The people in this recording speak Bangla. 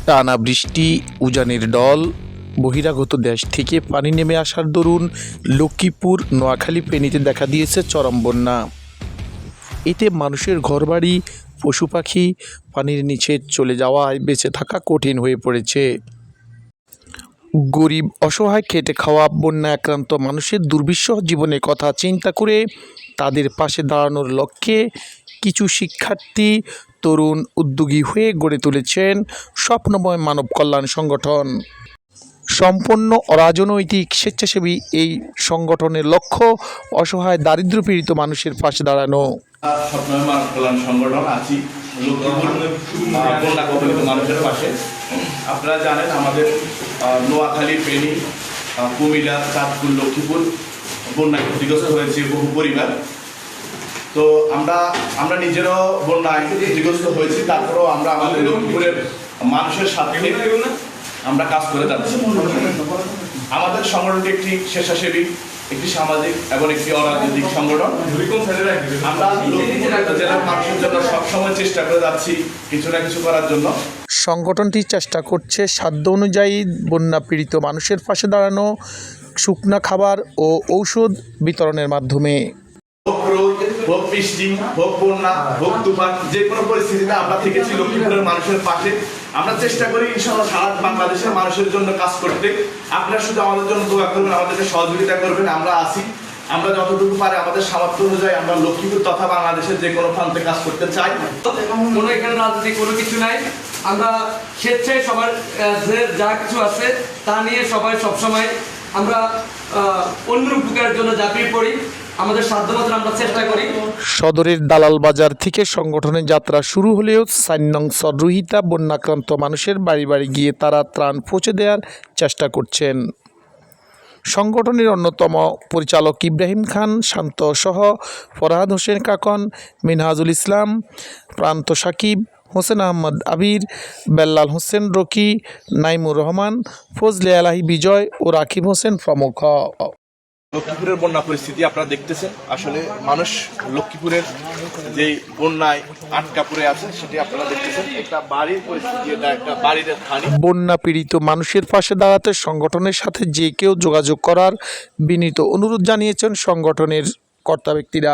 টানা বৃষ্টি, উজানের ঢল, বহিরাগত দেশ থেকে পানি নেমে আসার দরুন লক্ষ্মীপুর, নোয়াখালী, ফেনীতে দেখা দিয়েছে চরম বন্যা। এতে মানুষের ঘরবাড়ি, পশু পাখি পানির নিচে চলে যাওয়ায় বেঁচে থাকা কঠিন হয়ে পড়েছে। গরিব, অসহায়, খেটে খাওয়া বন্যা আক্রান্ত মানুষের দুর্বিষহ জীবনের কথা চিন্তা করে তাদের পাশে দাঁড়ানোর লক্ষ্যে কিছু শিক্ষার্থী তরুণ উদ্যোগী হয়ে গড়ে তুলেছেন স্বপ্নময় মানব কল্যাণ সংগঠন। সম্পূর্ণ অরাজনৈতিক স্বেচ্ছাসেবী এই সংগঠনের লক্ষ্য অসহায় দারিদ্র্যপীড়িত মানুষের পাশে দাঁড়ানো। স্বপ্নময় মানব কল্যাণ সংগঠন আছি লক্ষ্মীপুর বন্যা কবলিত মানুষের পাশে। আপনারা জানেন আমাদের নোয়াখালী, ফেনী, কুমিল্লা, চাঁদপুর, লক্ষ্মীপুর বন্যায় ক্ষতিগ্রস্ত হয়েছে বহু পরিবার। তো আমরা নিজেরও বন্যায় ক্ষতিগ্রস্ত হয়েছি, তারপরেও আমরা আমাদের লক্ষ্মীপুরের মানুষের সাথে আমরা কাজ করে যাচ্ছি। আমাদের সংগঠনটি একটি স্বেচ্ছাসেবী, একটি সামাজিক এবং একটি অরাজনৈতিক সংগঠন। আমরা লক্ষ্মীপুর জেলার মানুষের জন্য সবসময় চেষ্টা করে যাচ্ছি কিছু না কিছু করার জন্য। সংগঠনটি চেষ্টা করছে সাধ্য অনুযায়ী বন্যা পীড়িত মানুষের পাশে দাঁড়ানো, শুকনা খাবার ও ঔষধ বিতরণের মাধ্যমে। হোক রোদ, হোক বৃষ্টি, হোক বন্যা, হোক তুফান, যে কোনো পরিস্থিতিতে আমরা থেকেছি লক্ষ্মীপুরের মানুষের পাশে। আমরা চেষ্টা করি ইনশাআল্লাহ সারা বাংলাদেশের মানুষের জন্য কাজ করতে। আপনারা শুধু আমাদের জন্য দোয়া করবেন, আমাদেরকে সহযোগিতা করবেন। আমরা আছি, আমরা যতটুকু পারে আমাদের সামর্থ্য অনুযায়ী আমরা লক্ষ্মীপুর তথা বাংলাদেশের যে কোনো প্রান্তে কাজ করতে চাই। কোনো এখানে রাজনীতি কোনো কিছু নাই, আমরা স্বেচ্ছায় সবার যা কিছু আছে তা নিয়ে সবাই সবসময় আমরা অন্যের উপকারের জন্য ঝাঁপিয়ে পড়ি। আমাদের সাধ্যমতো আমরা চেষ্টা করি। সদরের দালাল বাজার থেকে সংগঠনের যাত্রা শুরু হলেও ৪ নং সররুহিতা বন্যাক্রান্ত মানুষের বাড়ি বাড়ি গিয়ে তারা ত্রাণ পৌঁছে দেওয়ার চেষ্টা করছেন। সংগঠনের অন্যতম পরিচালক ইব্রাহিম খান শান্ত সহ ফরহাদ হোসেন কাকন, মিনহাজুল ইসলাম, প্রান্ত সাকিব, হোসেন আহমদ আবির, বেল্লাল হোসেন রকি, নাইমুর রহমান, ফজলে আলাহি বিজয় ও রাকিব হোসেন প্রমুখ। লক্ষ্মীপুরের বন্যা পরিস্থিতি আপনারা দেখতেছেন। আসলে মানুষ লক্ষ্মীপুরের যে বন্যায় আটকা পড়ে আছে সেটি আপনারা দেখতেছেন। একটা বাড়ির পরিস্থিতি, একটা বাড়ির স্থানীয় বন্যা পীড়িত মানুষের পাশে দাঁড়াতে সংগঠনের সাথে যে কেউ যোগাযোগ করার বিনীত অনুরোধ জানিয়েছেন সংগঠনের কর্তা ব্যক্তিরা।